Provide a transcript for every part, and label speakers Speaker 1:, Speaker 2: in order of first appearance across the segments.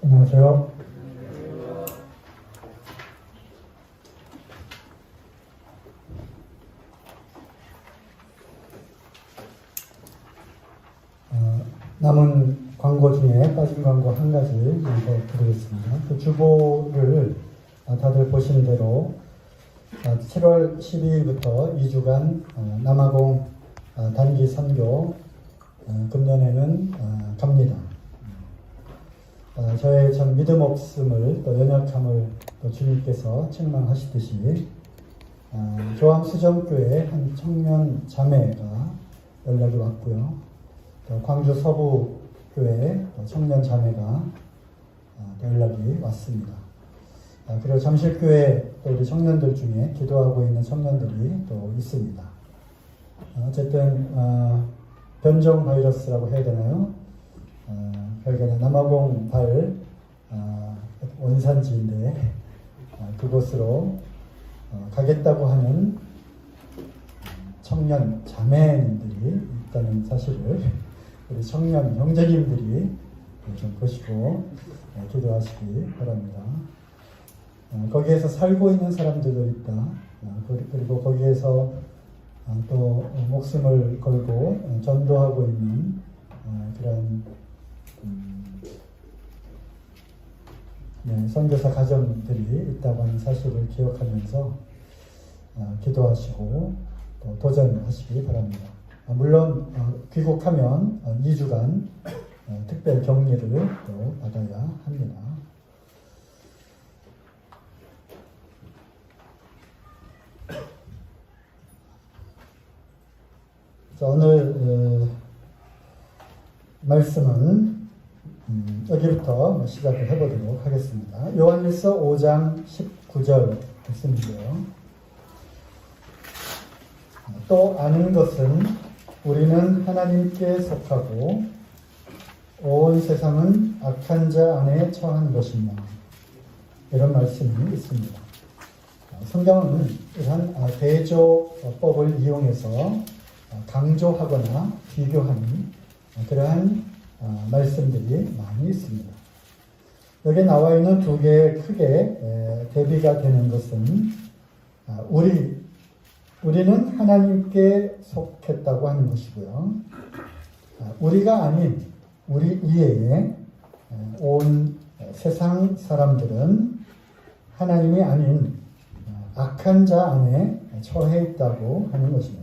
Speaker 1: 안녕하세요. 남은 광고 중에 빠진 광고 한 가지 읽어드리겠습니다. 그 주보를 다들 보시는 대로 7월 12일부터 2주간 남아공 단기 선교 금년에는 갑니다. 저의 참 믿음 없음을 또 연약함을 또 주님께서 책망하시듯이 조암 수정교회 한 청년 자매가 연락이 왔고요. 또 광주 서부교회 청년 자매가 연락이 왔습니다. 그리고 잠실교회 또 우리 청년들 중에 기도하고 있는 청년들이 또 있습니다. 어쨌든 변종 바이러스라고 해야 되나요? 결국에는 남아공 발 원산지인데 그곳으로 가겠다고 하는 청년 자매님들이 있다는 사실을 우리 청년 형제님들이 좀 보시고 기도하시기 바랍니다. 거기에서 살고 있는 사람들도 있다. 그리고 거기에서 또 목숨을 걸고 전도하고 있는 그런 선교사 가정들이 있다고 하는 사실을 기억하면서 기도하시고 또 도전하시기 바랍니다. 물론 귀국하면 2주간 특별 격리를 또 받아야 합니다. 자, 오늘 말씀은 여기부터 시작을 해보도록 하겠습니다. 요한일서 5장 19절 말씀인데요. 또 아는 것은 우리는 하나님께 속하고 온 세상은 악한 자 안에 처한 것이며, 이런 말씀이 있습니다. 성경은 이러한 대조법을 이용해서 강조하거나 비교하는 그러한 말씀들이 많이 있습니다. 여기 나와 있는 두 개의 크게 대비가 되는 것은 우리는 하나님께 속했다고 하는 것이고요. 우리가 아닌 우리 이외에 온 세상 사람들은 하나님이 아닌 악한 자 안에 처해 있다고 하는 것입니다.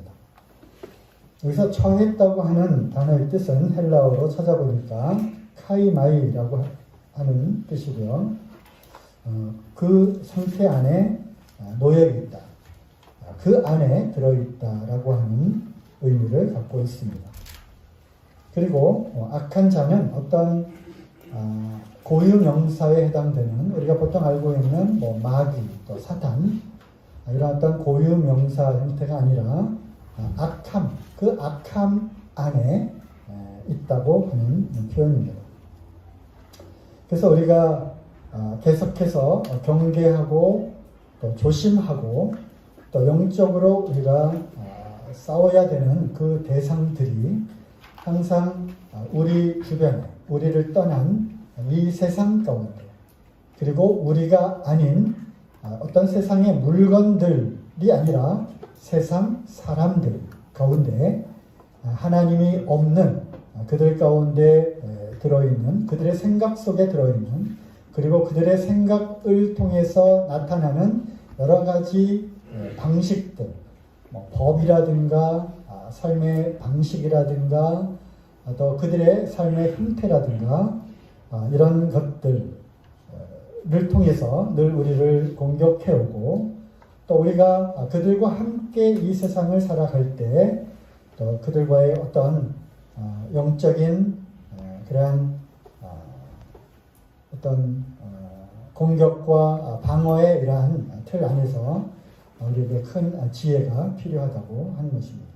Speaker 1: 여기서 처했다고 하는 단어의 뜻은 헬라어로 찾아보니까 카이마이라고 하는 뜻이고요. 그 상태 안에 놓여 있다, 그 안에 들어있다라고 하는 의미를 갖고 있습니다. 그리고 악한 자는 어떤 고유 명사에 해당되는, 우리가 보통 알고 있는 마귀, 또 사탄, 이런 어떤 고유 명사 형태가 아니라 악함, 그 악함 안에 있다고 하는 표현입니다. 그래서 우리가 계속해서 경계하고 또 조심하고 또 영적으로 우리가 싸워야 되는 그 대상들이 항상 우리 주변에, 우리를 떠난 이 세상 가운데, 그리고 우리가 아닌 어떤 세상의 물건들이 아니라 세상 사람들 가운데, 하나님이 없는 그들 가운데 들어있는, 그들의 생각 속에 들어있는, 그리고 그들의 생각을 통해서 나타나는 여러 가지 방식들, 법이라든가 삶의 방식이라든가 또 그들의 삶의 형태라든가 이런 것들을 통해서 늘 우리를 공격해오고, 또 우리가 그들과 함께 이 세상을 살아갈 때 또 그들과의 어떤 영적인 그러한 어떤 공격과 방어의 이러한 틀 안에서 우리에게 큰 지혜가 필요하다고 하는 것입니다.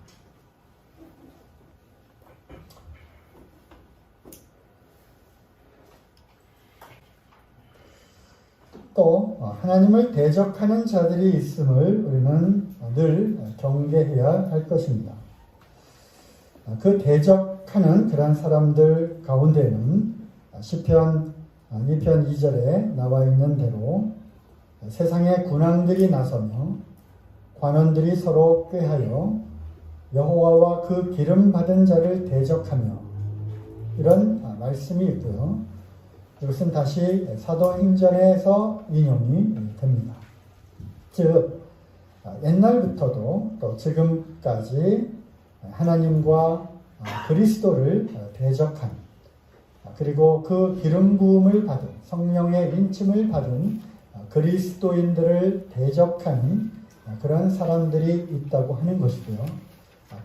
Speaker 1: 또 하나님을 대적하는 자들이 있음을 우리는 늘 경계해야 할 것입니다. 그 대적하는 그런 사람들 가운데는 시편 2편 2절에 나와 있는 대로 세상의 군왕들이 나서며 관원들이 서로 꾀하여 여호와와 그 기름 받은 자를 대적하며, 이런 말씀이 있고요. 이것은 다시 사도행전에서 인용이 됩니다. 즉 옛날부터도 또 지금까지 하나님과 그리스도를 대적한, 그리고 그 기름 부음을 받은, 성령의 인침을 받은 그리스도인들을 대적한 그런 사람들이 있다고 하는 것이고요.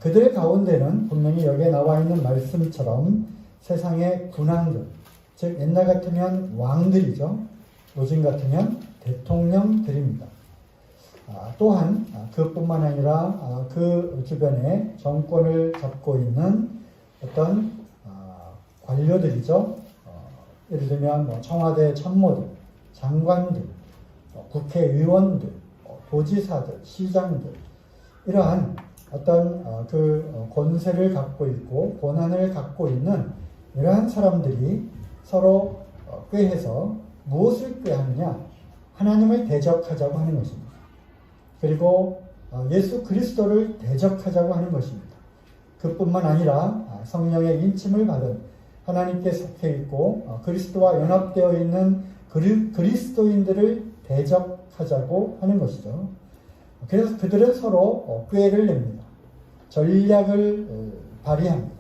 Speaker 1: 그들 가운데는 분명히 여기에 나와 있는 말씀처럼 세상의 군왕들, 즉 옛날 같으면 왕들이죠. 요즘 같으면 대통령들입니다. 또한 그뿐만 아니라 그 주변에 정권을 잡고 있는 어떤 관료들이죠. 예를 들면 청와대 참모들, 장관들, 국회의원들, 도지사들, 시장들, 이러한 어떤 그 권세를 갖고 있고 권한을 갖고 있는 이러한 사람들이 서로 꾀해서 무엇을 꾀하느냐? 하나님을 대적하자고 하는 것입니다. 그리고 예수 그리스도를 대적하자고 하는 것입니다. 그뿐만 아니라 성령의 인침을 받은, 하나님께 속해 있고 그리스도와 연합되어 있는 그리스도인들을 대적하자고 하는 것이죠. 그래서 그들은 서로 꾀를 냅니다. 전략을 발휘합니다.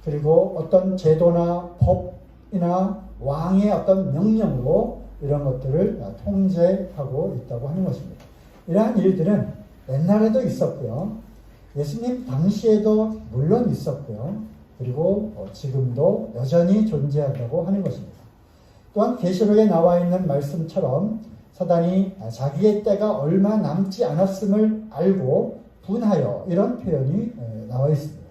Speaker 1: 그리고 어떤 제도나 법이나 왕의 어떤 명령으로 이런 것들을 통제하고 있다고 하는 것입니다. 이러한 일들은 옛날에도 있었고요. 예수님 당시에도 물론 있었고요. 그리고 지금도 여전히 존재한다고 하는 것입니다. 또한 계시록에 나와 있는 말씀처럼 사단이 자기의 때가 얼마 남지 않았음을 알고 분하여, 이런 표현이 나와 있습니다.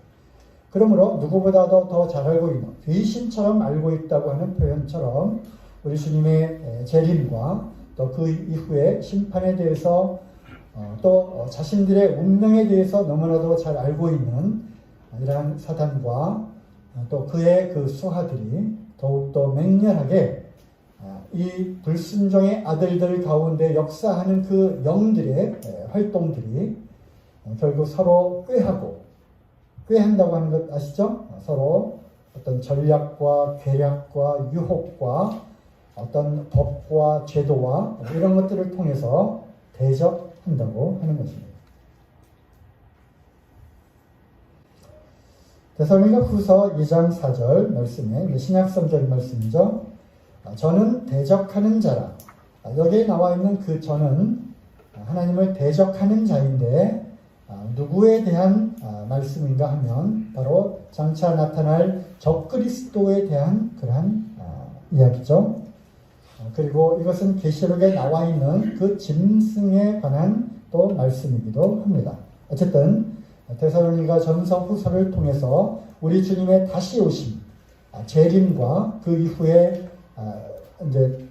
Speaker 1: 그러므로 누구보다도 더 잘 알고 있는, 귀신처럼 알고 있다고 하는 표현처럼 우리 주님의 재림과 또 그 이후의 심판에 대해서 또 자신들의 운명에 대해서 너무나도 잘 알고 있는 이러한 사단과 또 그의 그 수하들이 더욱더 맹렬하게 이 불순종의 아들들 가운데 역사하는 그 영들의 활동들이 결국 서로 꾀한다고 하는 것 아시죠? 서로 어떤 전략과 계략과 유혹과 어떤 법과 제도와 이런 것들을 통해서 대적한다고 하는 것입니다. 데살로니가 후서 2장 4절 말씀에 신약성경 말씀이죠. 저는 대적하는 자라. 여기에 나와 있는 그 저는 하나님을 대적하는 자인데 누구에 대한 말씀인가 하면 바로 장차 나타날 적그리스도에 대한 그러한 이야기죠. 그리고 이것은 계시록에 나와 있는 그 짐승에 관한 또 말씀이기도 합니다. 어쨌든 데살로니가 전서 후서를 통해서 우리 주님의 다시 오심, 재림과 그 이후에 이제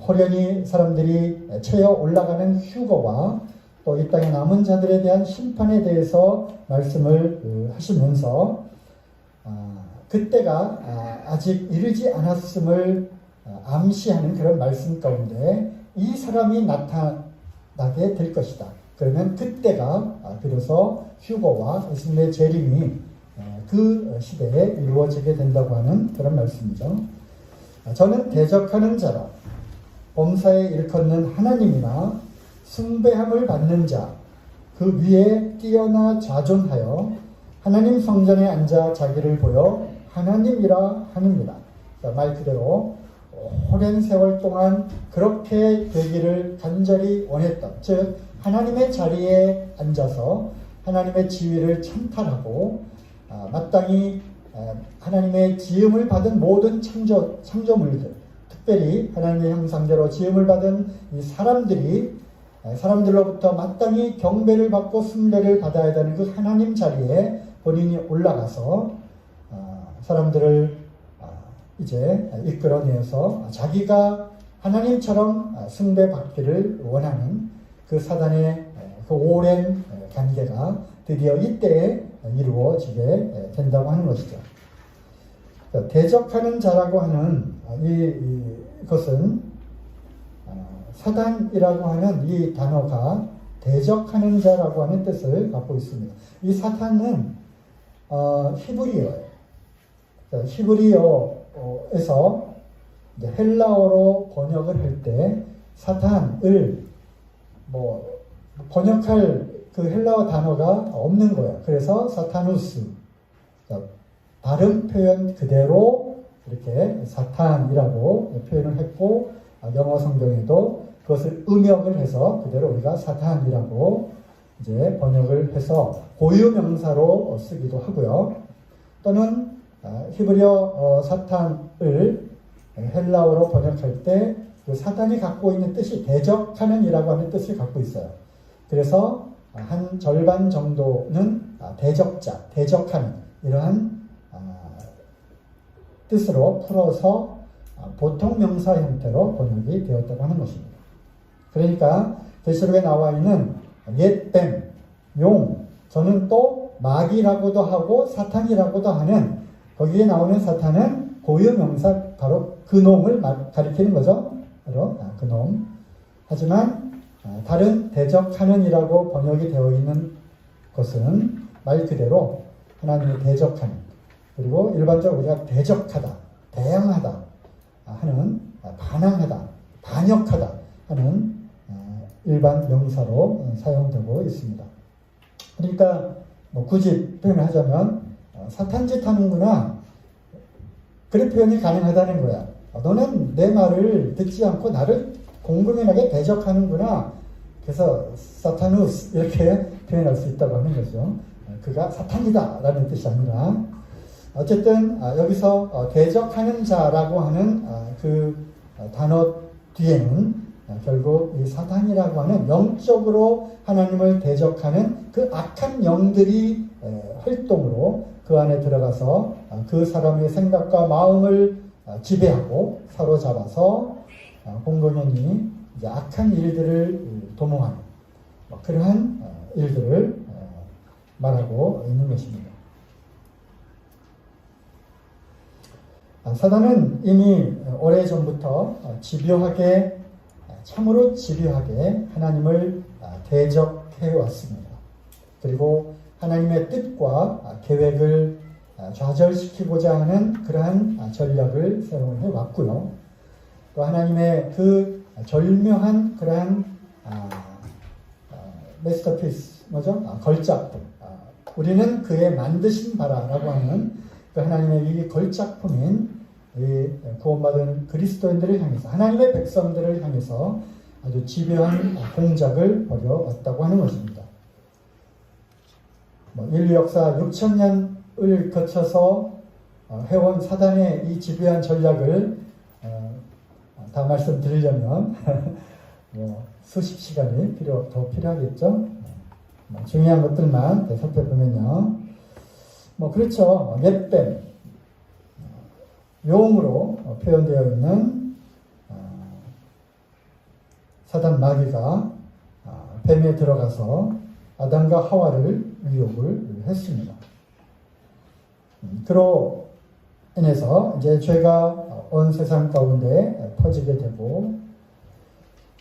Speaker 1: 호련히 사람들이 채어 올라가는 휴거와 또 이 땅의 남은 자들에 대한 심판에 대해서 말씀을 하시면서 그때가 아직 이르지 않았음을 암시하는 그런 말씀 가운데 이 사람이 나타나게 될 것이다. 그러면 그때가 비로소 휴거와 예수님의 재림이 그 시대에 이루어지게 된다고 하는 그런 말씀이죠. 저는 대적하는 자라, 범사에 일컫는 하나님이나 숭배함을 받는 자, 그 위에 뛰어나 자존하여 하나님 성전에 앉아 자기를 보여 하나님이라 하느니라. 말 그대로 오랜 세월 동안 그렇게 되기를 간절히 원했던, 즉 하나님의 자리에 앉아서 하나님의 지위를 찬탈하고 마땅히 하나님의 지음을 받은 모든 창조물들, 특별히 하나님의 형상대로 지음을 받은 이 사람들로부터 마땅히 경배를 받고 숭배를 받아야 되는 그 하나님 자리에 본인이 올라가서 사람들을 이제 이끌어내서 자기가 하나님처럼 숭배받기를 원하는 그 사단의 그 오랜 관계가 드디어 이때에 이루어지게 된다고 하는 것이죠. 대적하는 자라고 하는 이것은 사단이라고 하는 이 단어가 대적하는 자라고 하는 뜻을 갖고 있습니다. 이 사탄은 히브리어예요. 히브리어에서 헬라어로 번역을 할 때 사탄을 번역할 그 헬라어 단어가 없는 거예요. 그래서 사타누스, 발음 표현 그대로 이렇게 사탄이라고 표현을 했고, 영어 성경에도 그것을 음역을 해서 그대로 우리가 사탄이라고 이제 번역을 해서 고유명사로 쓰기도 하고요. 또는 히브리어 사탄을 헬라어로 번역할 때 그 사탄이 갖고 있는 뜻이 대적하는 이라고 하는 뜻을 갖고 있어요. 그래서 한 절반 정도는 대적자, 대적하는 이러한 뜻으로 풀어서 보통 명사 형태로 번역이 되었다고 하는 것입니다. 그러니까 계시록에 나와 있는 옛뱀, 용, 저는 또 마귀라고도 하고 사탄이라고도 하는, 거기에 나오는 사탄은 고유명사 바로 그놈을 가리키는 거죠. 바로 그놈. 하지만 다른 대적하는 이라고 번역이 되어 있는 것은 말 그대로 하나님을 대적하는, 그리고 일반적으로 우리가 대적하다, 대항하다 하는, 반항하다, 반역하다 하는 일반 명사로 사용되고 있습니다. 그러니까 굳이 표현을 하자면 사탄짓 하는구나, 그런 표현이 가능하다는 거야. 너는 내 말을 듣지 않고 나를 공공연하게 대적하는구나. 그래서 사타누스 이렇게 표현할 수 있다고 하는 거죠. 그가 사탄이다 라는 뜻이 아니라, 어쨌든 여기서 대적하는 자라고 하는 그 단어 뒤에는 결국 이 사탄이라고 하는 영적으로 하나님을 대적하는 그 악한 영들이 활동으로 그 안에 들어가서 그 사람의 생각과 마음을 지배하고 사로잡아서 공공연히 이제 악한 일들을 도모하는 그러한 일들을 말하고 있는 것입니다. 사단은 이미 오래전부터 집요하게, 참으로 집요하게 하나님을 대적해 왔습니다. 그리고 하나님의 뜻과 계획을 좌절시키고자 하는 그러한 전략을 사용해 왔고요. 또 하나님의 그 절묘한 그러한 마스터피스, 뭐죠? 걸작품. 우리는 그의 만드신 바라라고 하는 그 하나님의 이 걸작품인 이 구원받은 그리스도인들을 향해서, 하나님의 백성들을 향해서 아주 집요한 공작을 벌여왔다고 하는 것입니다. 인류 역사 6,000년을 거쳐서 해온 사단의 이 집요한 전략을 다 말씀드리려면 수십 시간이 더 필요하겠죠. 중요한 것들만 살펴보면요. 그렇죠. 옛뱀, 용으로 표현되어 있는 사단 마귀가 뱀에 들어가서 아담과 하와를 유혹을 했습니다. 그로 인해서 이제 죄가 온 세상 가운데 퍼지게 되고,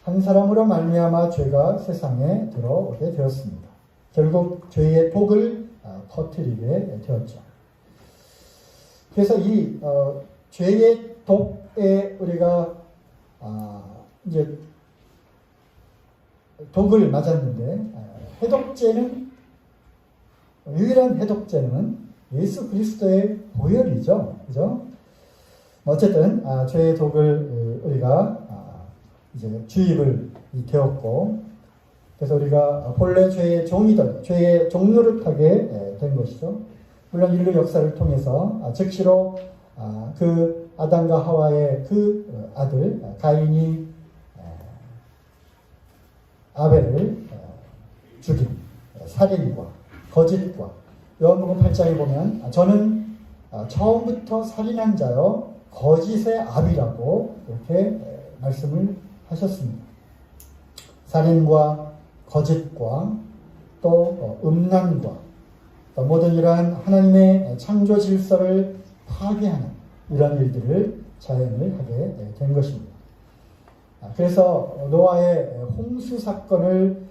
Speaker 1: 한 사람으로 말미암아 죄가 세상에 들어오게 되었습니다. 결국 죄의 독을 퍼뜨리게 되었죠. 그래서 이 죄의 독에 우리가 이제 독을 맞았는데, 해독제는, 유일한 해독제는 예수 그리스도의 보혈이죠. 그죠? 어쨌든 죄의 독을 우리가 이제 주입을 되었고, 그래서 우리가 본래 죄의 종이던, 죄의 종노릇하게 된 것이죠. 물론 인류 역사를 통해서 즉시로 그 아담과 하와의 그 아들 가인이 아벨을 죽인 살인과 거짓과, 요한복음 8장에 보면 저는 처음부터 살인한 자요 거짓의 압이라고 이렇게 말씀을 하셨습니다. 살인과 거짓과 또 음란과 또 모든 이러한 하나님의 창조 질서를 파괴하는 이런 일들을 자행을 하게 된 것입니다. 그래서 노아의 홍수 사건을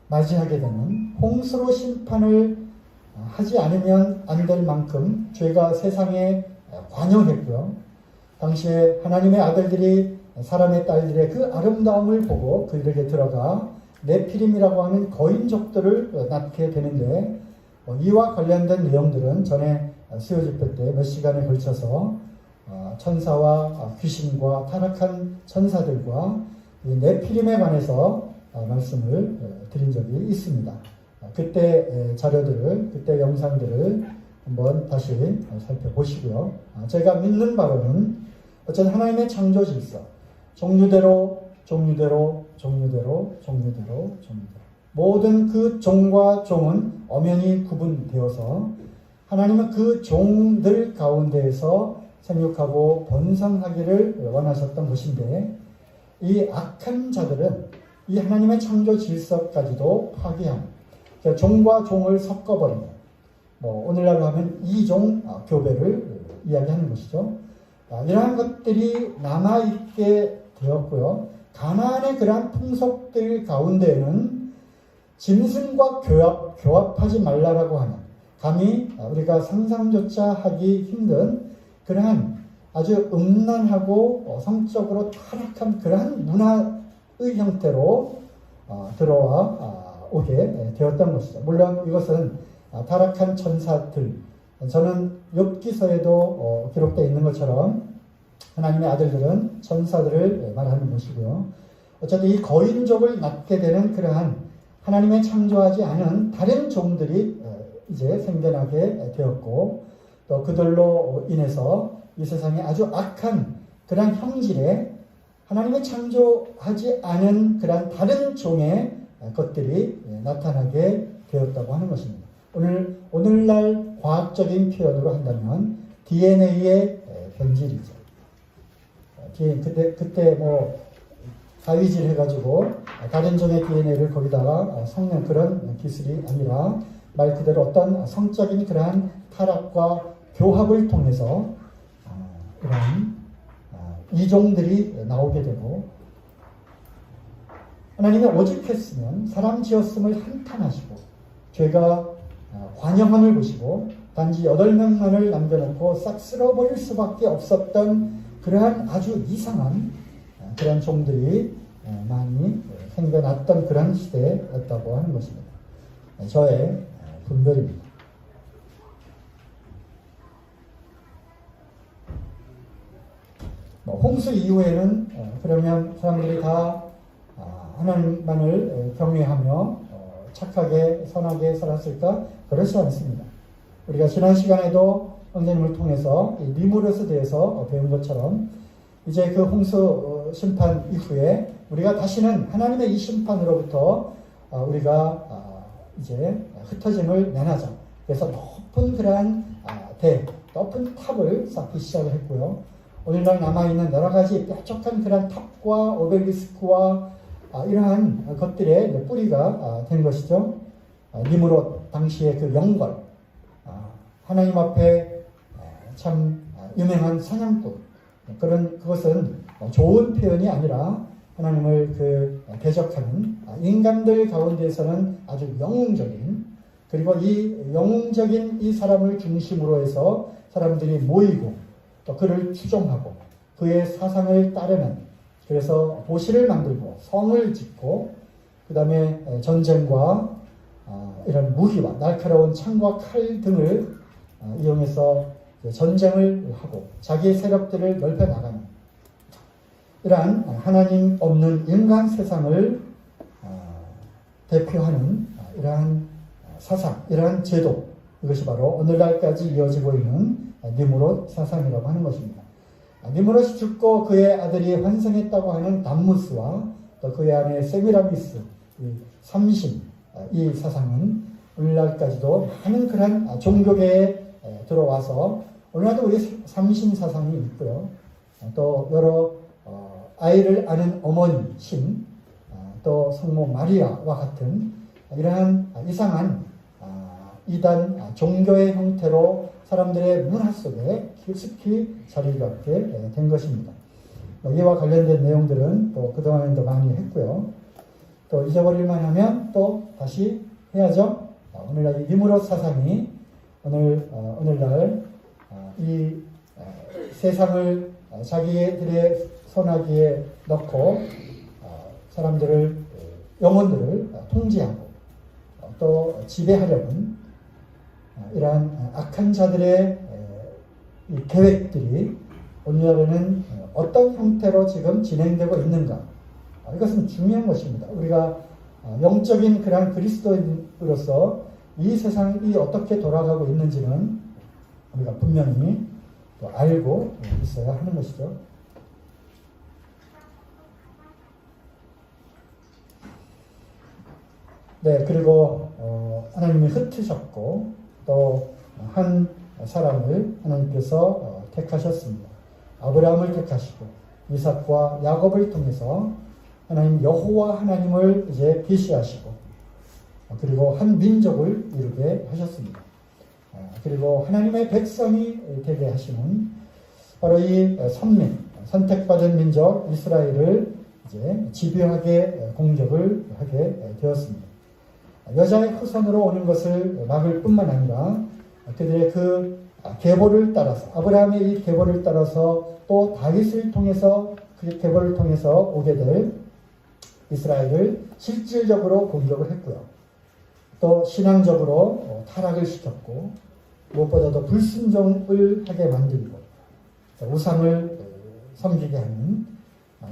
Speaker 1: 맞이하게 되는 홍수로 심판을 하지 않으면 안 될 만큼 죄가 세상에 관영했고요. 당시에 하나님의 아들들이 사람의 딸들의 그 아름다움을 보고 그들에게 들어가 네피림이라고 하는 거인족들을 낳게 되는데 이와 관련된 내용들은 전에 수요 집회 때 몇 시간에 걸쳐서 천사와 귀신과 타락한 천사들과 이 네피림에 관해서 말씀을 드린 적이 있습니다. 그때 자료들을, 그때 영상들을 한번 다시 살펴보시고요. 제가 믿는 바로는 어쨌든 하나님의 창조 질서, 종류대로 모든 그 종과 종은 엄연히 구분되어서 하나님은 그 종들 가운데에서 생육하고 번성하기를 원하셨던 것인데 이 악한 자들은 이 하나님의 창조 질서까지도 파괴한 종과 종을 섞어버리는 오늘날로 하면 이종 교배를 이야기하는 것이죠. 이러한 것들이 남아있게 되었고요. 가나안의 그러한 풍속들 가운데에는 짐승과 교합하지 말라라고 하는 감히 우리가 상상조차 하기 힘든 그러한 아주 음란하고 성적으로 타락한 그러한 문화의 형태로 들어와 오게 되었던 것이죠. 물론 이것은 타락한 천사들, 저는 욥기서에도 기록되어 있는 것처럼 하나님의 아들들은 천사들을 말하는 것이고요. 어쨌든 이 거인족을 낳게 되는 그러한 하나님의 창조하지 않은 다른 종들이 이제 생겨나게 되었고 또 그들로 인해서 이 세상에 아주 악한 그러한 형질에 하나님의 창조하지 않은 그러한 다른 종의 것들이 나타나게 되었다고 하는 것입니다. 오늘날 과학적인 표현으로 한다면 DNA의 변질이죠. 그때 가위질 해가지고 다른 종의 DNA를 거기다가 섞는 그런 기술이 아니라 말 그대로 어떤 성적인 그러한 타락과 교합을 통해서 이런 이종들이 나오게 되고 하나님이 오직했으면 사람 지었음을 한탄하시고 죄가 관영함을 보시고 단지 8명만을 남겨놓고 싹 쓸어버릴 수밖에 없었던 그러한 아주 이상한 그런 종들이 많이 생겨났던 그런 시대였다고 하는 것입니다. 저의 분별입니다. 홍수 이후에는 그러면 사람들이 다 하나님만을 경외하며 착하게 선하게 살았을까? 그렇지 않습니다. 우리가 지난 시간에도 선생님을 통해서 니무롯에 대해서 배운 것처럼 이제 그 홍수 심판 이후에 우리가 다시는 하나님의 이 심판으로부터 우리가 이제 흩어짐을 면하자. 그래서 높은 그러한 높은 탑을 쌓기 시작을 했고요. 오늘날 남아있는 여러 가지 뾰족한 그런 탑과 오벨리스크와 이러한 것들의 뿌리가 된 것이죠. 니무롯 당시의 그 영벌, 하나님 앞에 참 유명한 사냥꾼, 그것은 좋은 표현이 아니라 하나님을 대적하는 인간들 가운데서는 아주 영웅적인, 그리고 이 영웅적인 이 사람을 중심으로 해서 사람들이 모이고 또 그를 추종하고 그의 사상을 따르는, 그래서 도시를 만들고 성을 짓고 그 다음에 전쟁과 이런 무기와 날카로운 창과 칼 등을 이용해서 전쟁을 하고 자기의 세력들을 넓혀 나가는 이러한 하나님 없는 인간 세상을 대표하는 이러한 사상, 이러한 제도, 이것이 바로 오늘날까지 이어지고 있는 니무롯 사상이라고 하는 것입니다. 니무롯이 죽고 그의 아들이 환생했다고 하는 담무스와 또 그의 아내 세미라미스, 이 삼신, 이 사상은 오늘날까지도 많은 그런 종교계에 들어와서 오늘날도 우리 삼신 사상이 있고요. 또 여러 아이를 아는 어머니 신, 또 성모 마리아와 같은 이러한 이상한 이단 종교의 형태로 사람들의 문화 속에 깊숙이 자리를 갖게 된 것입니다. 이와 관련된 내용들은 또 그동안에도 많이 했고요. 또 잊어버릴만 하면 또 다시 해야죠. 오늘날 이 니무롯 사상이 오늘날 이 세상을 자기들의 손아귀에 넣고 사람들을 영혼들을 통제하고 또 지배하려는 이러한 악한 자들의 이 계획들이 오늘날에는 어떤 형태로 지금 진행되고 있는가? 이것은 중요한 것입니다. 우리가 영적인 그러한 그리스도인으로서 이 세상이 어떻게 돌아가고 있는지는 우리가 분명히 또 알고 있어야 하는 것이죠. 네, 그리고 하나님이 흩으셨고 또 한 사람을 하나님께서 택하셨습니다. 아브라함을 택하시고 이삭과 야곱을 통해서 하나님 여호와 하나님을 이제 계시하시고 그리고 한 민족을 이루게 하셨습니다. 그리고 하나님의 백성이 되게 하시는 바로 이 선택받은 민족 이스라엘을 이제 집요하게 공격을 하게 되었습니다. 여자의 후손으로 오는 것을 막을 뿐만 아니라 그들의 그 계보를 따라서 아브라함의 이 계보를 따라서 또 다윗을 통해서 그 계보를 통해서 오게 될 이스라엘을 실질적으로 공격을 했고요. 또 신앙적으로 타락을 시켰고 무엇보다도 불순종을 하게 만들고 우상을 섬기게 하는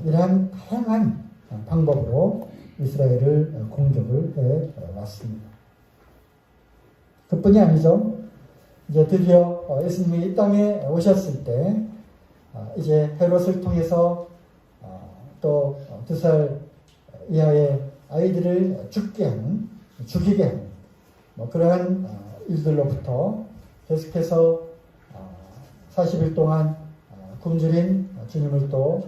Speaker 1: 이러한 다양한 방법으로 이스라엘을 공격을 해 왔습니다. 그뿐이 아니죠. 이제 드디어 예수님이 이 땅에 오셨을 때 이제 헤롯을 통해서 또 2살 이하의 아이들을 죽이게 하는 그러한 일들로부터 계속해서 40일 동안 굶주린 주님을 또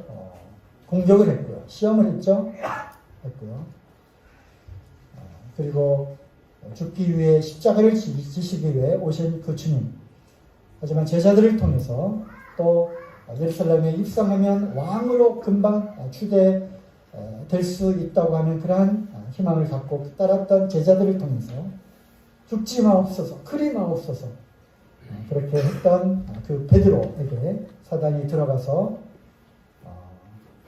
Speaker 1: 공격을 했고요. 시험을 했고요. 그리고 죽기 위해 십자가를 지시기 위해 오신 그 주님. 하지만 제자들을 통해서 또 예루살렘에 입성하면 왕으로 금방 추대될 수 있다고 하는 그러한 희망을 갖고 따랐던 제자들을 통해서 죽지 마옵소서, 크리 마옵소서 그렇게 했던 그 베드로에게 사단이 들어가서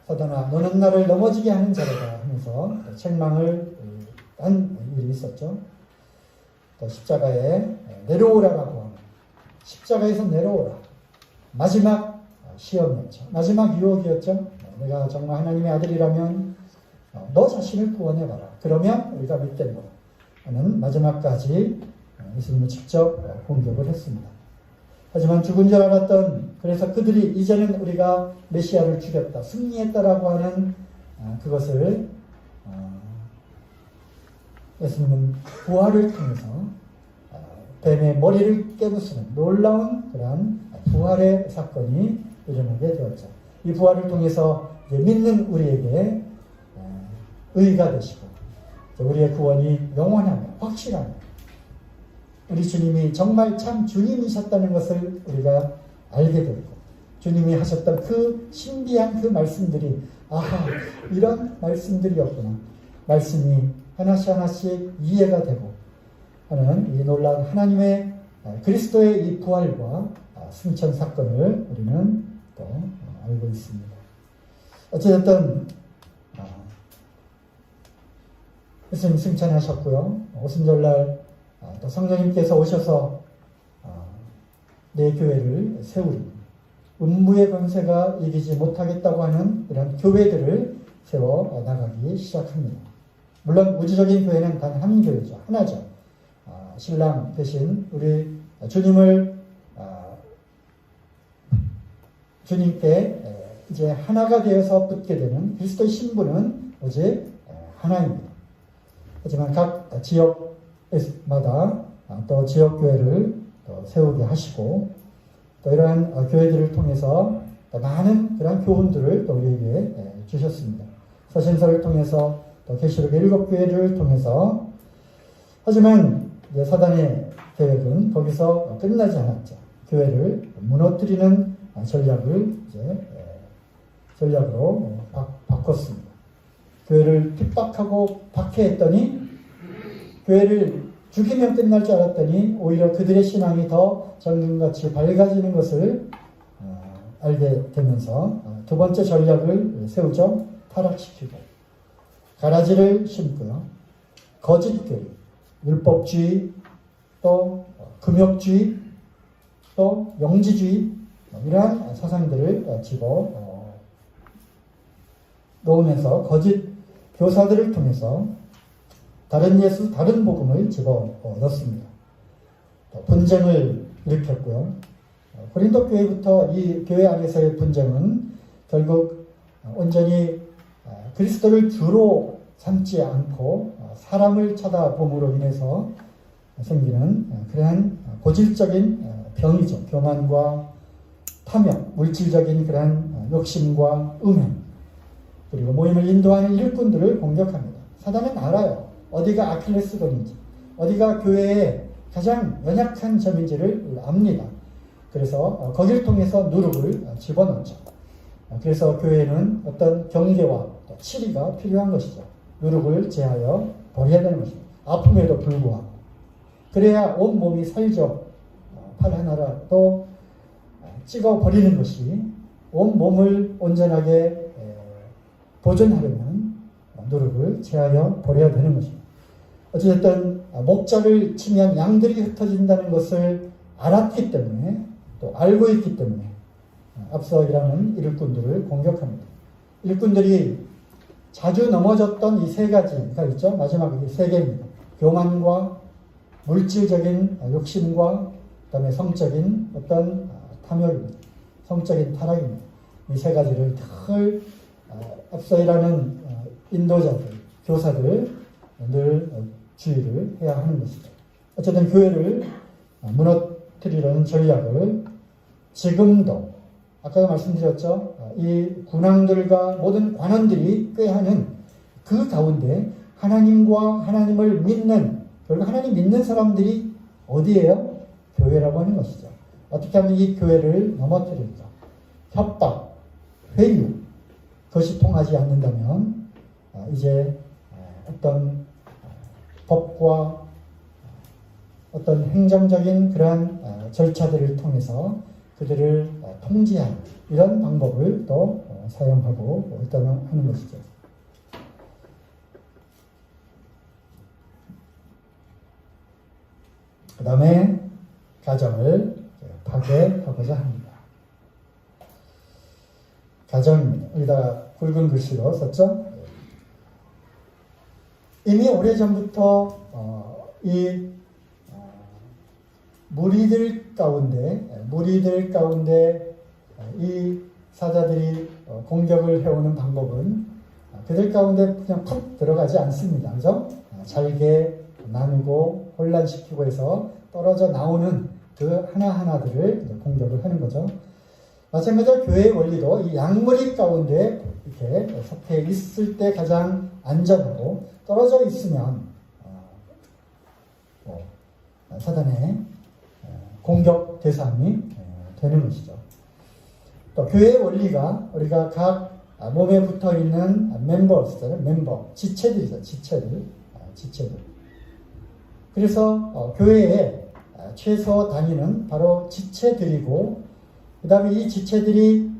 Speaker 1: 사단아 너는 나를 넘어지게 하는 자로다 하면서 책망을 한 일이 있었죠. 또 십자가에 내려오라라고 하는 십자가에서 내려오라 마지막 시험이었죠. 마지막 유혹이었죠. 내가 정말 하나님의 아들이라면 너 자신을 구원해봐라. 그러면 우리가 믿겠노라 하는 마지막까지 예수님을 직접 공격을 했습니다. 하지만 죽은 줄 알았던 그래서 그들이 이제는 우리가 메시아를 죽였다 승리했다라고 하는 그것을 예수님은 부활을 통해서 뱀의 머리를 깨부수는 놀라운 그런 부활의 사건이 일어나게 되었죠. 이 부활을 통해서 믿는 우리에게 의가 되시고 우리의 구원이 영원하며 확실하며 우리 주님이 정말 참 주님이셨다는 것을 우리가 알게 되고 주님이 하셨던 그 신비한 그 말씀들이 이런 말씀들이었구나. 말씀이 하나씩 이해가 되고 하는 이 놀라운 하나님의 그리스도의 이 부활과 승천 사건을 우리는 또 알고 있습니다. 어쨌든 예수님 승천하셨고요. 오순절날 또 성령님께서 오셔서 내 교회를 세우리 음부의 권세가 이기지 못하겠다고 하는 이런 교회들을 세워 나가기 시작합니다. 물론 우주적인 교회는 단 한 교회죠. 하나죠. 신랑 대신 우리 주님께 이제 하나가 되어서 붙게 되는 그리스도의 신부는 오직 하나입니다. 하지만 각 지역마다 또 지역교회를 또 세우게 하시고 또 이러한 교회들을 통해서 또 많은 그런 교훈들을 또 우리에게 주셨습니다. 서신서를 통해서 또 계시록의 7교회를 통해서 하지만 사단의 계획은 거기서 끝나지 않았죠. 교회를 무너뜨리는 전략을 전략으로 바꿨습니다. 교회를 핍박하고 박해했더니 교회를 죽이면 끝날 줄 알았더니 오히려 그들의 신앙이 더 정금같이 밝아지는 것을 알게 되면서 두 번째 전략을 세우죠. 타락시키고 가라지를 심고요. 거짓교리, 율법주의, 또 금욕주의, 또 영지주의 이러한 사상들을 집어 놓으면서 거짓 교사들을 통해서 다른 예수, 다른 복음을 집어 넣습니다. 분쟁을 일으켰고요. 고린도 교회부터 이 교회 안에서의 분쟁은 결국 온전히 그리스도를 주로 삼지 않고 사람을 쳐다봄으로 인해서 생기는 그러한 고질적인 병이죠. 교만과 탐욕, 물질적인 그러한 욕심과 음행, 그리고 모임을 인도하는 일꾼들을 공격합니다. 사단은 알아요. 어디가 아킬레스건인지, 어디가 교회의 가장 연약한 점인지를 압니다. 그래서 거기를 통해서 누룩을 집어넣죠. 그래서 교회는 어떤 경계와 치리가 필요한 것이죠. 누룩을 제하여 버려야 되는 것입니다. 아픔에도 불구하고. 그래야 온 몸이 살죠. 팔 하나라도 찍어버리는 것이 온 몸을 온전하게 보존하려면 누룩을 제하여 버려야 되는 것입니다. 어쨌든 목자를 치면 양들이 흩어진다는 것을 알았기 때문에 또 알고 있기 때문에 앞서 일하는 일꾼들을 공격합니다. 일꾼들이 자주 넘어졌던 이 세 가지가 있죠. 마지막 세 개입니다. 교만과 물질적인 욕심과 그다음에 성적인 어떤 탐욕입니다. 성적인 타락입니다. 이 세 가지를 늘 앞서 일하는 인도자들, 교사들 늘 주의를 해야 하는 것이죠. 어쨌든 교회를 무너뜨리려는 전략을 지금도 아까도 말씀드렸죠. 이 군왕들과 모든 관원들이 꾀하는 그 가운데 하나님과 하나님을 믿는, 결국 하나님 믿는 사람들이 어디예요? 교회라고 하는 것이죠. 어떻게 하면 이 교회를 넘어뜨릴까? 협박, 회유, 그것이 통하지 않는다면 이제 어떤 법과 어떤 행정적인 그러한 절차들을 통해서 그들을 통제하는 이런 방법을 또 사용하고 일단 하는 것이죠. 그 다음에 가정을 파괴하고자 합니다. 가정입니다. 여기다가 굵은 글씨로 썼죠. 이미 오래전부터 이 무리들 가운데 이 사자들이 공격을 해오는 방법은 그들 가운데 그냥 푹 들어가지 않습니다. 그죠? 잘게 나누고 혼란시키고 해서 떨어져 나오는 그 하나하나들을 공격을 하는 거죠. 마찬가지로 교회의 원리도 이 양무리 가운데 이렇게 속해 있을 때 가장 안전하고 떨어져 있으면 사단의 공격 대상이 되는 것이죠. 또 교회의 원리가 우리가 각 몸에 붙어 있는 지체들이죠. 지체들. 그래서 교회의 최소 단위는 바로 지체들이고, 그 다음에 이 지체들이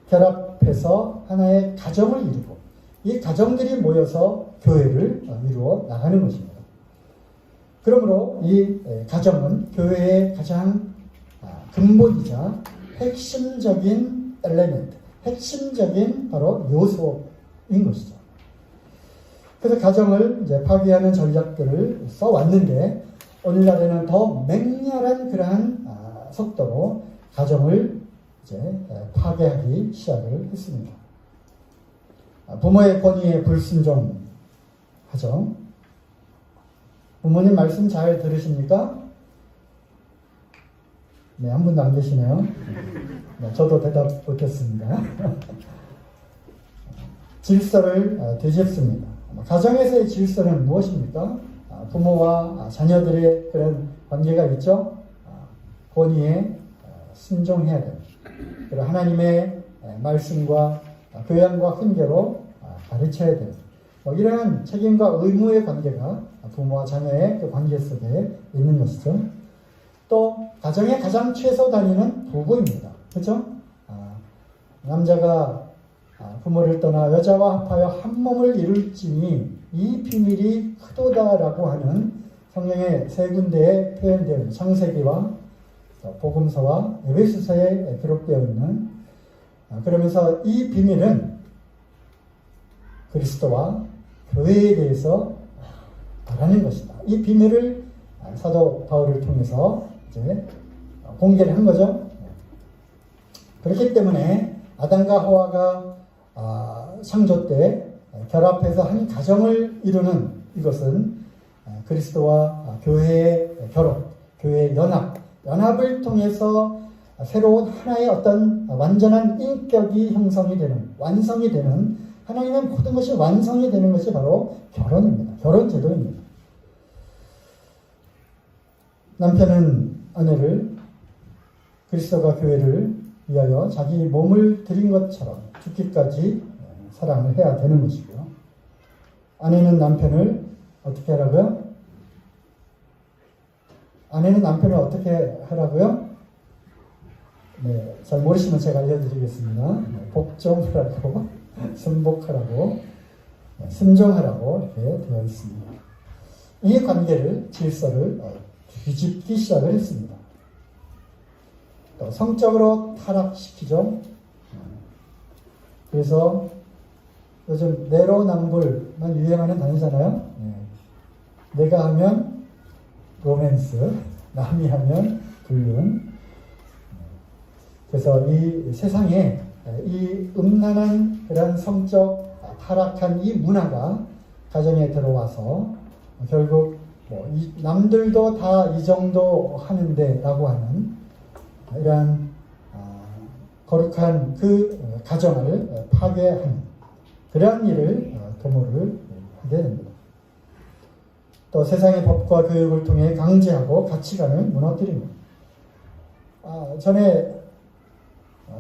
Speaker 1: 결합해서 하나의 가정을 이루고, 이 가정들이 모여서 교회를 이루어 나가는 것입니다. 그러므로 이 가정은 교회의 가장 근본이자 핵심적인 엘레멘트, 핵심적인 바로 요소인 것이죠. 그래서 가정을 이제 파괴하는 전략들을 써왔는데, 오늘날에는 더 맹렬한 그러한 속도로 가정을 이제 파괴하기 시작을 했습니다. 부모의 권위에 불순종하죠. 부모님 말씀 잘 들으십니까? 네, 한 분도 안 계시네요. 네, 저도 대답 못했습니다. 질서를 되짚습니다. 가정에서의 질서는 무엇입니까? 부모와 자녀들의 그런 관계가 있죠. 권위에 순종해야 됩니다. 그리고 하나님의 말씀과 교양과 훈계로 가르쳐야 됩니다. 이러한 책임과 의무의 관계가 부모와 자녀의 그 관계 속에 있는 것이죠. 또 가정의 가장 최소 단위는 부부입니다. 그렇죠? 남자가 부모를 떠나 여자와 합하여 한 몸을 이룰지니 이 비밀이 크도다라고 하는 성경의 세 군데에 표현되어 있는 창세기와 복음서와 에베소서에 기록되어 있는, 그러면서 이 비밀은 그리스도와 교회에 대해서 말하는 것이다. 이 비밀을 사도 바울을 통해서 이제 공개를 한 거죠. 그렇기 때문에 아담과 하와가 창조 때 결합해서 한 가정을 이루는 이것은 그리스도와 교회의 결합, 교회의 연합을 통해서 새로운 하나의 어떤 완전한 인격이 형성이 되는, 완성이 되는, 하나님의 모든 것이 완성이 되는 것이 바로 결혼입니다. 결혼 제도입니다. 남편은 아내를 그리스도가 교회를 위하여 자기 몸을 드린 것처럼 죽기까지 사랑을 해야 되는 것이고요. 아내는 남편을 어떻게 하라고요? 아내는 남편을 어떻게 하라고요? 네, 잘 모르시면 제가 알려드리겠습니다. 복종하라고, 순복하라고, 순종하라고 이렇게 되어 있습니다. 이 관계를, 질서를 뒤집기 시작을 했습니다. 또 성적으로 타락시키죠. 그래서 요즘 내로남불만 유행하는 단어잖아요. 내가 하면 로맨스, 남이 하면 불륜. 그래서 이 세상에 이 음란한 그런 성적 타락한 이 문화가 가정에 들어와서 결국 남들도 다 이 정도 하는데 라고 하는 이러한 거룩한 그 가정을 파괴하는 그러한 일을 도모를 하게 됩니다. 또 세상의 법과 교육을 통해 강제하고 가치관을 무너뜨립니다. 전에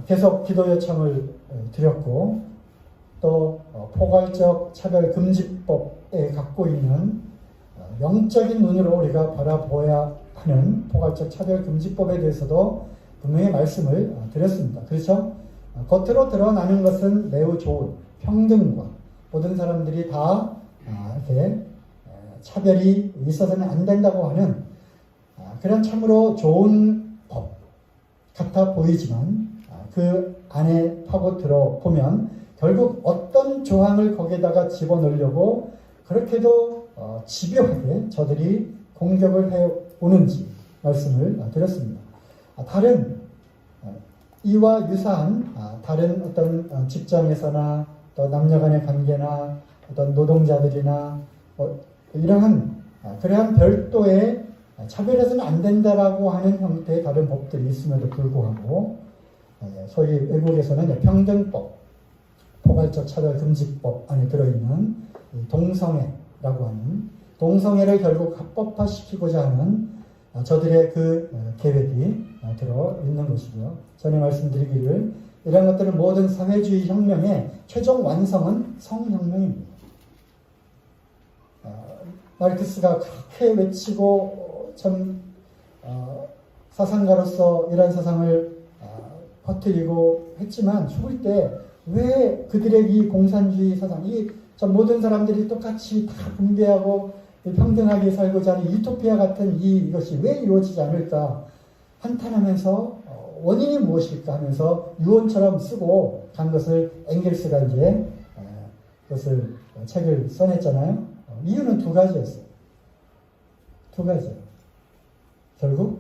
Speaker 1: 계속 기도 요청을 드렸고, 또 포괄적 차별금지법에 갖고 있는 영적인 눈으로 우리가 바라보아야 하는 포괄적 차별금지법에 대해서도 분명히 말씀을 드렸습니다. 그렇죠? 겉으로 드러나는 것은 매우 좋은 평등과 모든 사람들이 다 이렇게 차별이 있어서는 안 된다고 하는 그런 참으로 좋은 법 같아 보이지만 그 안에 파고들어 보면 결국 어떤 조항을 거기에다가 집어넣으려고 그렇게도 집요하게 저들이 공격을 해오는지 말씀을 드렸습니다. 다른 이와 유사한 다른 어떤 직장에서나 또 남녀간의 관계나 어떤 노동자들이나 이러한 그러한 별도의 차별해서는 안 된다라고 하는 형태의 다른 법들이 있음에도 불구하고 소위 외국에서는 평등법, 포괄적 차별금지법 안에 들어있는 동성애라고 하는 동성애를 결국 합법화시키고자 하는 저들의 그 계획이 들어있는 것이고요. 전에 말씀드리기를 이런 것들은 모든 사회주의 혁명의 최종 완성은 성혁명입니다. 마르크스가 그렇게 외치고 참 사상가로서 이런 사상을 퍼뜨리고 했지만 죽을 때 왜 그들의 이 공산주의 사상, 이 모든 사람들이 똑같이 다 분배하고 평등하게 살고자 하는 유토피아 같은 이것이 왜 이루어지지 않을까 한탄하면서 원인이 무엇일까 하면서 유언처럼 쓰고 간 것을 엥겔스가 이제 그것을 책을 써냈잖아요. 이유는 두 가지였어요. 두 가지예요. 결국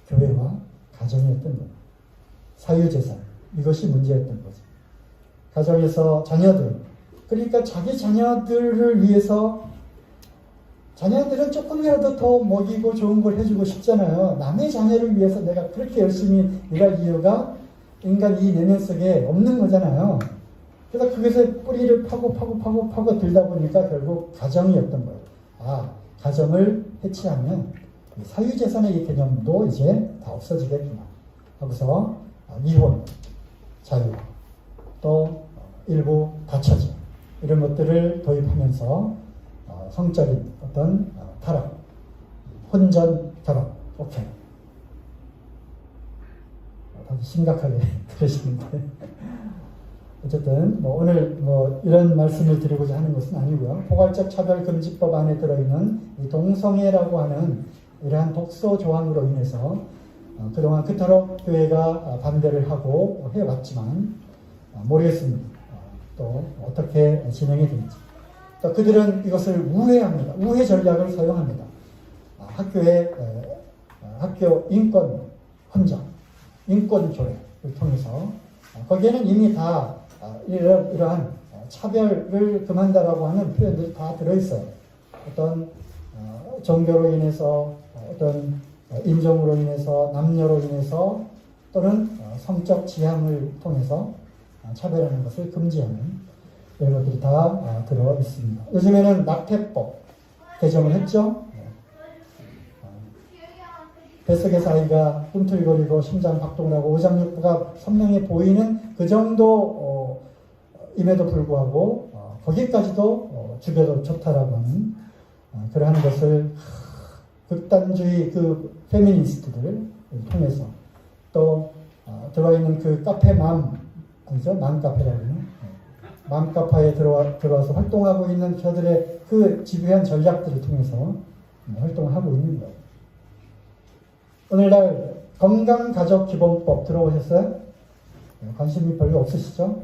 Speaker 1: 교회와 가정이었던 거예요. 사유재산, 이것이 문제였던 거죠. 가정에서 자녀들, 그러니까 자기 자녀들을 위해서 자녀들은 조금이라도 더 먹이고 좋은 걸 해주고 싶잖아요. 남의 자녀를 위해서 내가 그렇게 열심히 일할 이유가 인간 이 내면 속에 없는 거잖아요. 그래서 그것에 뿌리를 파고 들다 보니까 결국 가정이었던 거예요. 가정을 해치하면 사유재산의 이 개념도 이제 다 없어지겠구나. 하고서 이혼, 자유, 또 일부 다처제 이런 것들을 도입하면서 성적인 어떤 타락, 혼전 결혼, 오케이. 다들 심각하게 들으시는데 어쨌든 오늘 이런 말씀을 드리고자 하는 것은 아니고요. 포괄적 차별금지법 안에 들어있는 이 동성애라고 하는 이러한 독소 조항으로 인해서 그동안 그토록 교회가 반대를 하고 해왔지만 모르겠습니다. 또 어떻게 진행이 될지. 또 그들은 이것을 우회합니다. 우회 전략을 사용합니다. 학교 인권 헌정, 인권 조례를 통해서 거기에는 이미 다 이러한 차별을 금한다라고 하는 표현들이 다 들어있어요. 어떤 종교로 인해서, 어떤 인종으로 인해서, 남녀로 인해서, 또는 성적 지향을 통해서 차별하는 것을 금지하는 이런 것들이 다 들어 있습니다. 요즘에는 낙태법 개정을 했죠. 뱃속에서 아이가 꿈틀거리고 심장 박동을 하고 오장육부가 선명히 보이는 그 정도 임에도 불구하고 거기까지도 죽여도 좋다라고 하는 그러한 것을 극단주의 그 페미니스트들을 통해서 또 들어와 있는 그 카페맘 아니죠? 맘카페라고 하는 맘카파에 들어와서 활동하고 있는 저들의 그 집요한 전략들을 통해서 활동을 하고 있는 거예요. 오늘날 건강가족기본법 들어보셨어요? 관심이 별로 없으시죠?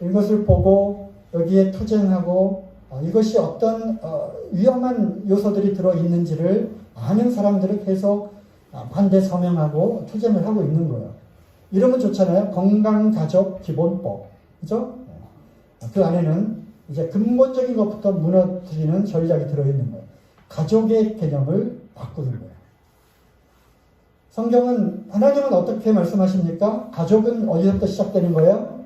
Speaker 1: 이것을 보고 여기에 투쟁하고 이것이 어떤 위험한 요소들이 들어있는지를 아는 사람들을 계속 반대 서명하고 투쟁을 하고 있는 거예요. 이러면 좋잖아요. 건강가족기본법. 그죠? 그 안에는 이제 근본적인 것부터 무너뜨리는 전략이 들어있는 거예요. 가족의 개념을 바꾸는 거예요. 성경은, 하나님은 어떻게 말씀하십니까? 가족은 어디서부터 시작되는 거예요?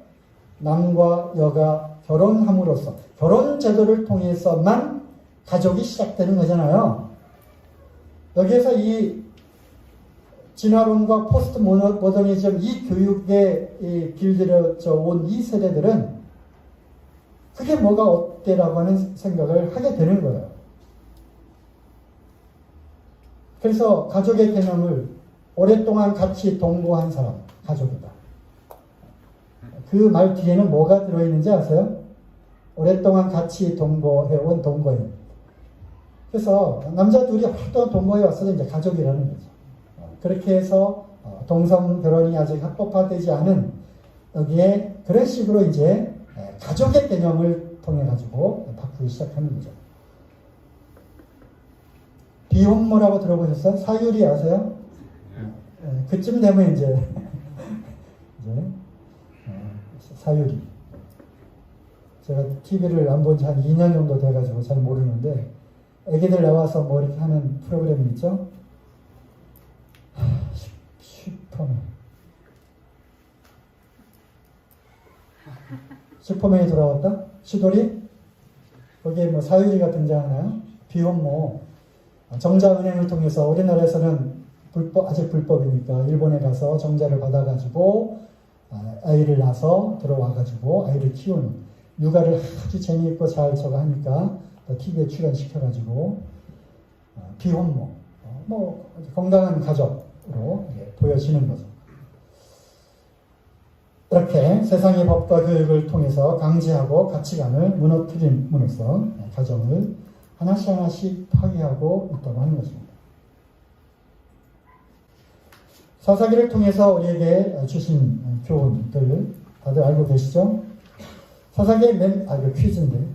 Speaker 1: 남과 여가 결혼함으로써, 결혼 제도를 통해서만 가족이 시작되는 거잖아요. 여기에서 이 진화론과 포스트 모더니즘, 이 교육에 길들여져 온 이 세대들은 그게 뭐가 어때라고 하는 생각을 하게 되는 거예요. 그래서 가족의 개념을 오랫동안 같이 동거한 사람, 가족이다. 그 말 뒤에는 뭐가 들어있는지 아세요? 오랫동안 같이 동거해온 동거인. 그래서 남자 둘이 오랫동안 동거해 왔어도 이제 가족이라는 거죠. 그렇게 해서 동성 결혼이 아직 합법화되지 않은 여기에 그런 식으로 이제 가족의 개념을 통해 가지고 바꾸기 시작하는 거죠. 비혼모라고 들어보셨어요? 사유리 아세요? 그쯤 되면 이제 사유리. 제가 TV를 안 본 지 한 2년 정도 돼가지고 잘 모르는데 애기들 나와서 뭐 이렇게 하는 프로그램이 있죠? 슈퍼맨이 돌아왔다? 시돌이? 거기에 뭐 사유리가 등장하나요? 비혼모. 정자은행을 통해서 우리나라에서는 아직 불법이니까 일본에 가서 정자를 받아가지고 아이를 낳아서 들어와가지고 아이를 키우는 육아를 아주 재미있고 잘 저거 하니까 TV에 출연시켜가지고 비혼모, 뭐 건강한 가족으로 보여지는 거죠. 이렇게 세상의 법과 교육을 통해서 강제하고 가치관을 무너뜨림으로써 가정을 하나씩 하나씩 파괴하고 있다고 하는 것입니다. 사사기를 통해서 우리에게 주신 교훈들 다들 알고 계시죠? 사사기의 이거 퀴즈인데.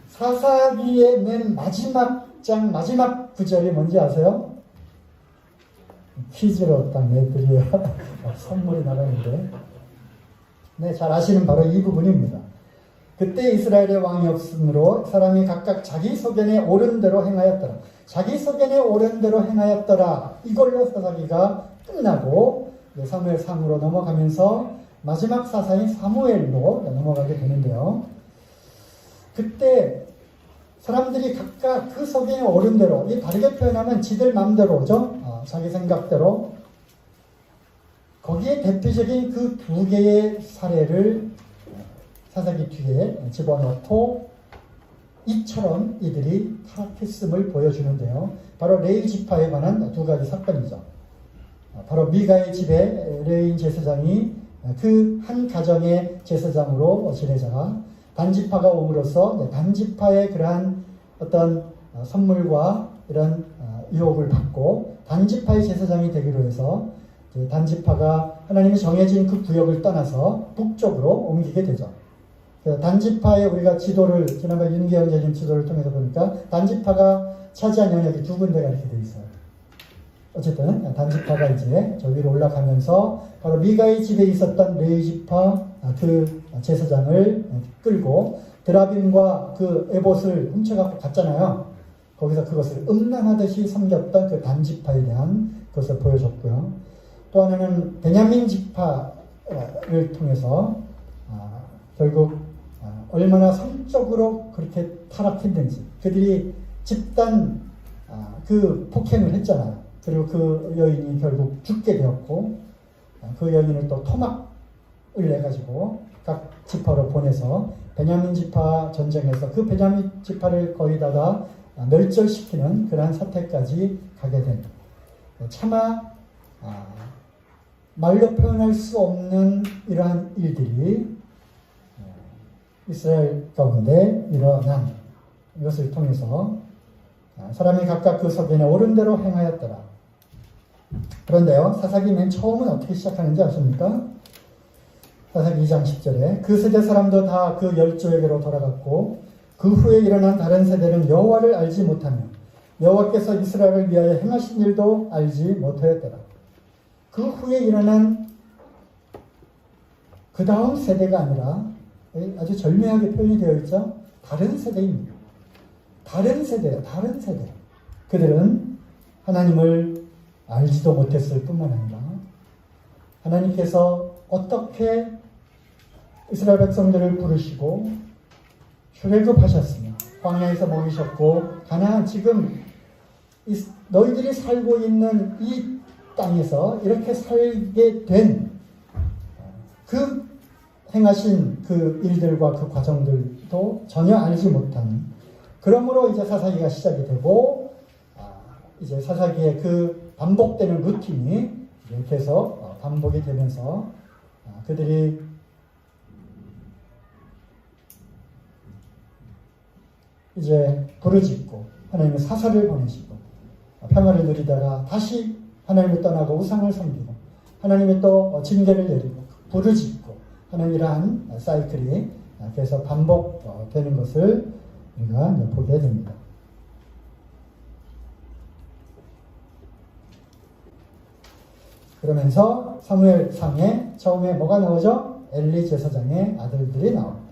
Speaker 1: 사사기의 맨 마지막 장, 마지막 구절이 뭔지 아세요? 퀴즈로 딱 내드려야 선물이 나가는데. 네, 잘 아시는 바로 이 부분입니다. 그때 이스라엘의 왕이 없으므로 사람이 각각 자기 소견에 옳은 대로 행하였더라. 자기 소견에 옳은 대로 행하였더라. 이걸로 사사기가 끝나고 사무엘상으로 넘어가면서 마지막 사사인 사무엘로 넘어가게 되는데요. 그때 사람들이 각각 그 소견에 옳은 대로, 이 다르게 표현하면 지들 마음대로죠. 자기 생각대로 거기에 대표적인 그 두 개의 사례를 사사기 뒤에 집어넣고 이처럼 이들이 타락했음을 보여주는데요. 바로 레위 지파에 관한 두 가지 사건이죠. 바로 미가의 집에 레위인 제사장이 그 한 가정의 제사장으로 지내다가 단지파가 옴으로써 단지파의 그러한 어떤 선물과 이런 유혹을 받고 단지파의 제사장이 되기로 해서 단지파가 하나님이 정해진 그 구역을 떠나서 북쪽으로 옮기게 되죠. 단지파의 우리가 지도를 지난번 윤기영 전님 지도를 통해서 보니까 단지파가 차지한 영역이 두 군데가 이렇게 되어 있어요. 어쨌든 단지파가 이제 저 위로 올라가면서 바로 미가의 집에 있었던 레위 지파 그 제사장을 끌고 드라빔과 그 에봇을 훔쳐갖고 갔잖아요. 거기서 그것을 음란하듯이 섬겼던 그 단지파에 대한 것을 보여줬고요. 또 하나는 베냐민 지파를 통해서 결국 얼마나 성적으로 그렇게 타락했는지 그들이 집단 그 폭행을 했잖아요. 그리고 그 여인이 결국 죽게 되었고 그 여인을 또 토막을 내가지고 각 지파로 보내서 베냐민 지파 전쟁에서 그 베냐민 지파를 거의 다 멸절시키는 그러한 사태까지 가게 된 차마 말로 표현할 수 없는 이러한 일들이 이스라엘 가운데 일어난 이것을 통해서 사람이 각각 그 소견에 옳은 대로 행하였더라. 그런데요, 사사기 맨 처음은 어떻게 시작하는지 아십니까? 사사기 2장 10절에 그 세대 사람도 다 그 열조에게로 돌아갔고 그 후에 일어난 다른 세대는 여호와를 알지 못하며 여호와께서 이스라엘을 위하여 행하신 일도 알지 못하였더라. 그 후에 일어난 그 다음 세대가 아니라 아주 절묘하게 표현이 되어 있죠. 다른 세대입니다. 다른 세대예요. 다른 세대. 그들은 하나님을 알지도 못했을 뿐만 아니라 하나님께서 어떻게 이스라엘 백성들을 부르시고 출애굽하셨으며 광야에서 먹이셨고 가나안 지금 너희들이 살고 있는 이 땅에서 이렇게 살게 된 그 행하신 그 일들과 그 과정들도 전혀 알지 못하는 그러므로 이제 사사기가 시작이 되고 이제 사사기의 그 반복되는 루틴이 이렇게 해서 반복이 되면서 그들이 이제 부르짖고 하나님의 사사를 보내시고 평화를 누리다가 다시 하나님을 떠나고 우상을 섬기고 하나님의 또 징계를 내리고 부르짖고 하는 이러한 사이클이 계속 반복되는 것을 우리가 보게 됩니다. 그러면서 사무엘상에 처음에 뭐가 나오죠? 엘리 제사장의 아들들이 나옵니다.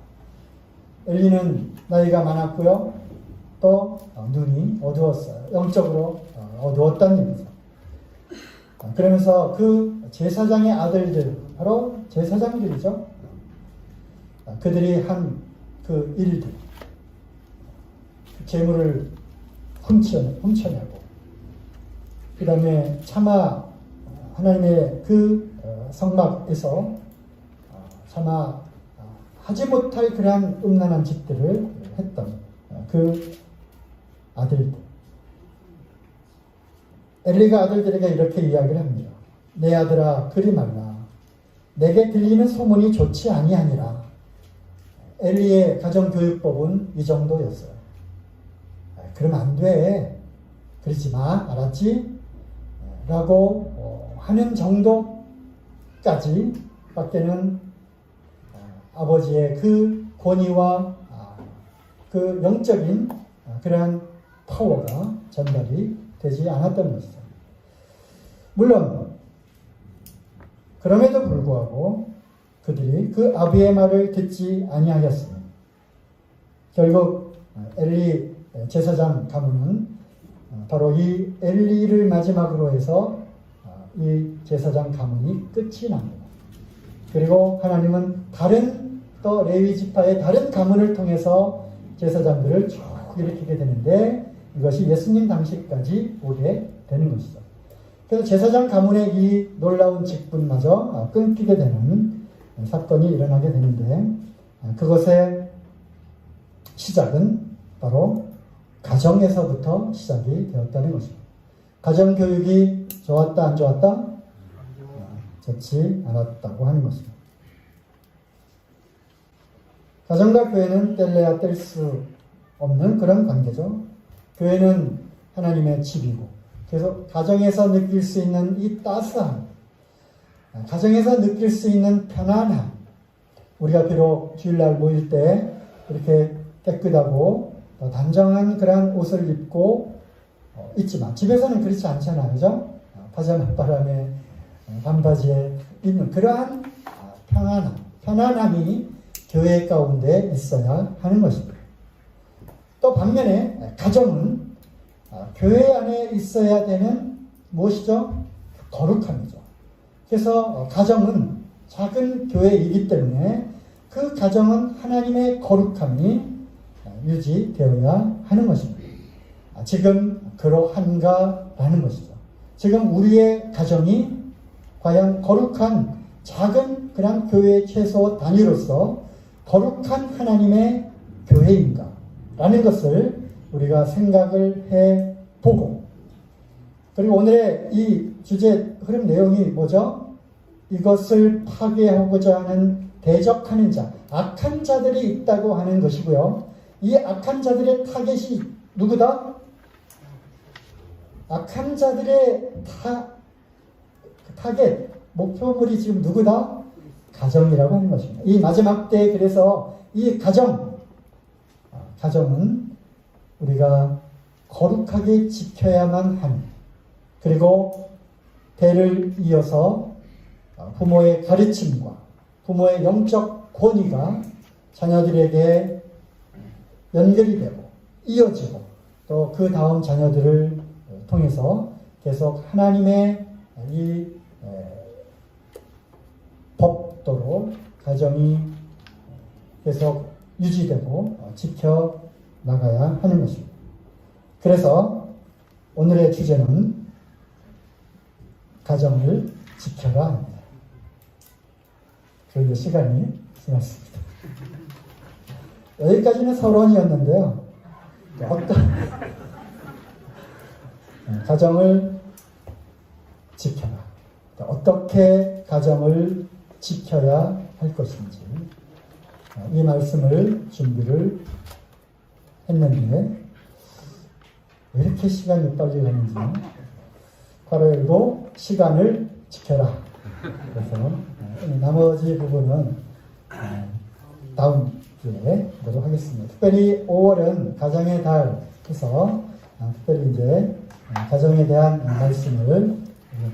Speaker 1: 엘리는 나이가 많았고요. 또 눈이 어두웠어요. 영적으로 어두웠다는 얘기죠. 그러면서 그 제사장의 아들들, 바로 제사장들이죠. 그들이 한 그 일들, 재물을 훔쳐내고, 그 다음에 차마 하나님의 그 성막에서 차마 하지 못할 그러한 음란한 짓들을 했던 그 아들들. 엘리가 아들들에게 이렇게 이야기를 합니다. 내 아들아 그리 말라. 내게 들리는 소문이 좋지 아니하니라. 엘리의 가정교육법은 이 정도였어요. 그러면 안 돼. 그러지 마. 알았지? 라고 하는 정도까지 밖에는 아버지의 그 권위와 그 영적인 그러한 파워가 전달이 되지 않았던 것이죠. 물론 그럼에도 불구하고 그들이 그 아비의 말을 듣지 아니하였으니 결국 엘리 제사장 가문은 바로 이 엘리를 마지막으로 해서 이 제사장 가문이 끝이 납니다. 그리고 하나님은 다른 또 레위 지파의 다른 가문을 통해서 제사장들을 쭉 일으키게 되는데 이것이 예수님 당시까지 오게 되는 것이죠. 그래서 제사장 가문의 이 놀라운 직분마저 끊기게 되는 사건이 일어나게 되는데, 그것의 시작은 바로 가정에서부터 시작이 되었다는 것입니다. 가정교육이 좋았다, 안 좋았다? 좋지 않았다고 하는 것입니다. 가정과 교회는 뗄래야 뗄 수 없는 그런 관계죠. 교회는 하나님의 집이고, 그래서 가정에서 느낄 수 있는 이 따스함, 가정에서 느낄 수 있는 편안함, 우리가 비록 주일날 모일 때 이렇게 깨끗하고 단정한 그런 옷을 입고 있지만 집에서는 그렇지 않잖아요. 그죠? 파자마 바람에 반바지에 입는 그러한 편안함이 교회 가운데 있어야 하는 것입니다. 또 반면에 가정은 교회 안에 있어야 되는 무엇이죠? 거룩함이죠. 그래서 가정은 작은 교회이기 때문에 그 가정은 하나님의 거룩함이 유지되어야 하는 것입니다. 지금 그러한가라는 것이죠. 지금 우리의 가정이 과연 거룩한 작은 그냥 교회 최소 단위로서 거룩한 하나님의 교회인가? 라는 것을 우리가 생각을 해보고, 그리고 오늘의 이 주제 흐름 내용이 뭐죠? 이것을 파괴하고자 하는 대적하는 자, 악한 자들이 있다고 하는 것이고요. 이 악한 자들의 타겟이 누구다? 악한 자들의 타겟, 목표물이 지금 누구다? 가정이라고 하는 것입니다. 이 마지막 때 그래서 이 가정은 우리가 거룩하게 지켜야만 하는, 그리고 대를 이어서 부모의 가르침과 부모의 영적 권위가 자녀들에게 연결이 되고 이어지고 또 그 다음 자녀들을 통해서 계속 하나님의 이 법도로 가정이 계속 유지되고 지켜나가야 하는 것입니다. 그래서 오늘의 주제는 가정을 지켜라 합니다. 그런데 시간이 지났습니다. 여기까지는 서론이었는데요. 가정을 지켜라. 어떻게 가정을 지켜야 할 것인지 이 말씀을 준비를 했는데 왜 이렇게 시간이 빨리 가는지 화요일도 시간을 지켜라. 그래서 나머지 부분은 다음 주에 보도록 하겠습니다. 특별히 5월은 가정의 달에서 특별히 이제 가정에 대한 말씀을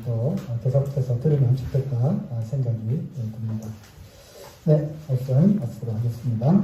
Speaker 1: 또 계속해서 들으면 좋겠다 생각이 듭니다. 네, 말씀 마치도록 하겠습니다.